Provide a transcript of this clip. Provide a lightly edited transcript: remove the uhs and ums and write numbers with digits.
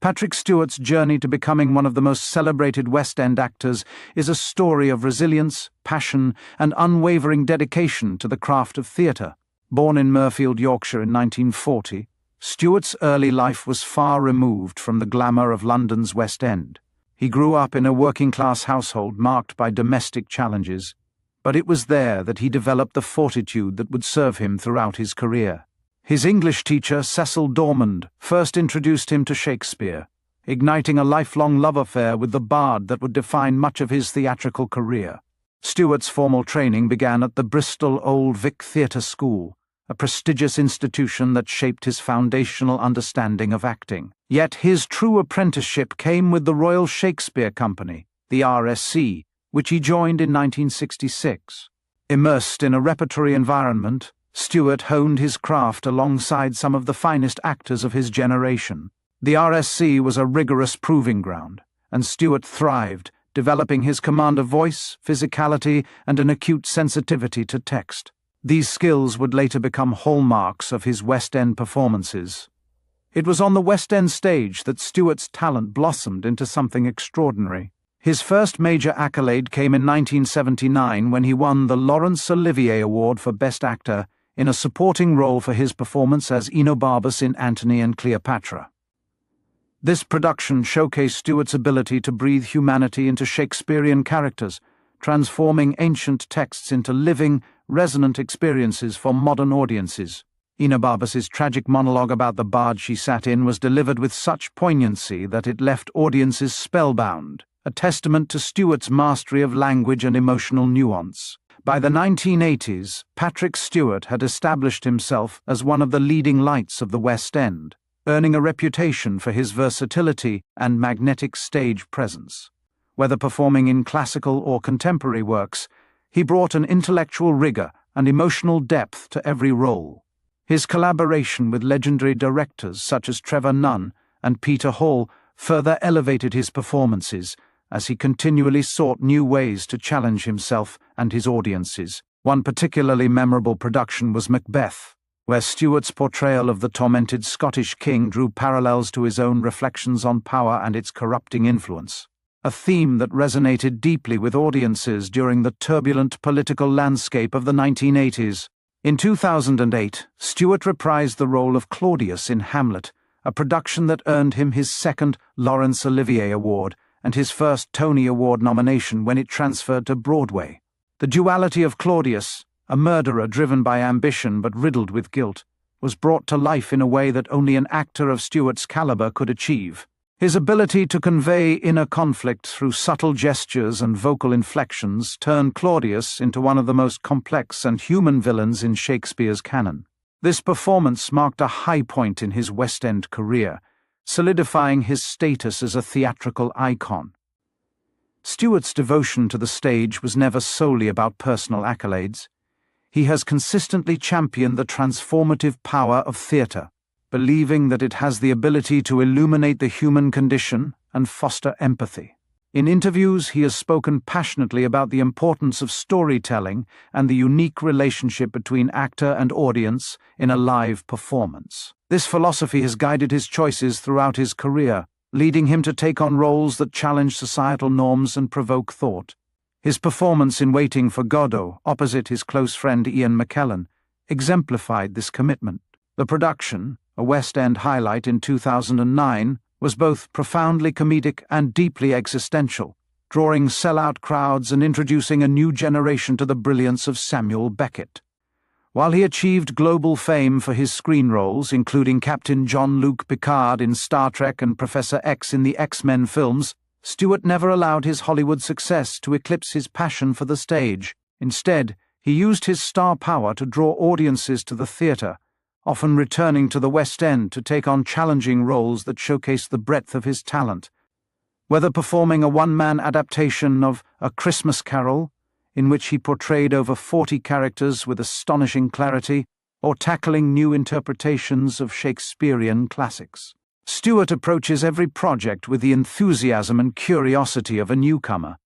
Patrick Stewart's journey to becoming one of the most celebrated West End actors is a story of resilience, passion, and unwavering dedication to the craft of theatre. Born in Mirfield, Yorkshire in 1940, Stewart's early life was far removed from the glamour of London's West End. He grew up in a working-class household marked by domestic challenges, but it was there that he developed the fortitude that would serve him throughout his career. His English teacher, Cecil Dormond, first introduced him to Shakespeare, igniting a lifelong love affair with the bard that would define much of his theatrical career. Stewart's formal training began at the Bristol Old Vic Theatre School, a prestigious institution that shaped his foundational understanding of acting. Yet his true apprenticeship came with the Royal Shakespeare Company, the RSC, which he joined in 1966. Immersed in a repertory environment, Stewart honed his craft alongside some of the finest actors of his generation. The RSC was a rigorous proving ground, and Stewart thrived, developing his command of voice, physicality, and an acute sensitivity to text. These skills would later become hallmarks of his West End performances. It was on the West End stage that Stewart's talent blossomed into something extraordinary. His first major accolade came in 1979 when he won the Laurence Olivier Award for Best Actor in a supporting role for his performance as Enobarbus in Antony and Cleopatra. This production showcased Stewart's ability to breathe humanity into Shakespearean characters, transforming ancient texts into living, resonant experiences for modern audiences. Enobarbus's tragic monologue about the barge she sat in was delivered with such poignancy that it left audiences spellbound, a testament to Stewart's mastery of language and emotional nuance. By the 1980s, Patrick Stewart had established himself as one of the leading lights of the West End, earning a reputation for his versatility and magnetic stage presence. Whether performing in classical or contemporary works, he brought an intellectual rigor and emotional depth to every role. His collaboration with legendary directors such as Trevor Nunn and Peter Hall further elevated his performances, as he continually sought new ways to challenge himself and his audiences. One particularly memorable production was Macbeth, where Stewart's portrayal of the tormented Scottish king drew parallels to his own reflections on power and its corrupting influence, a theme that resonated deeply with audiences during the turbulent political landscape of the 1980s. In 2008, Stewart reprised the role of Claudius in Hamlet, a production that earned him his second Laurence Olivier Award and his first Tony Award nomination when it transferred to Broadway. The duality of Claudius, a murderer driven by ambition but riddled with guilt, was brought to life in a way that only an actor of Stewart's caliber could achieve. His ability to convey inner conflict through subtle gestures and vocal inflections turned Claudius into one of the most complex and human villains in Shakespeare's canon. This performance marked a high point in his West End career, solidifying his status as a theatrical icon. Stewart's devotion to the stage was never solely about personal accolades. He has consistently championed the transformative power of theatre, believing that it has the ability to illuminate the human condition and foster empathy. In interviews, he has spoken passionately about the importance of storytelling and the unique relationship between actor and audience in a live performance. This philosophy has guided his choices throughout his career, leading him to take on roles that challenge societal norms and provoke thought. His performance in Waiting for Godot, opposite his close friend Ian McKellen, exemplified this commitment. The production, a West End highlight in 2009, was both profoundly comedic and deeply existential, drawing sellout crowds and introducing a new generation to the brilliance of Samuel Beckett. While he achieved global fame for his screen roles, including Captain Jean-Luc Picard in Star Trek and Professor X in the X-Men films, Stewart never allowed his Hollywood success to eclipse his passion for the stage. Instead, he used his star power to draw audiences to the theatre, often returning to the West End to take on challenging roles that showcased the breadth of his talent. Whether performing a one-man adaptation of A Christmas Carol, in which he portrayed over 40 characters with astonishing clarity, or tackling new interpretations of Shakespearean classics, Stewart approaches every project with the enthusiasm and curiosity of a newcomer.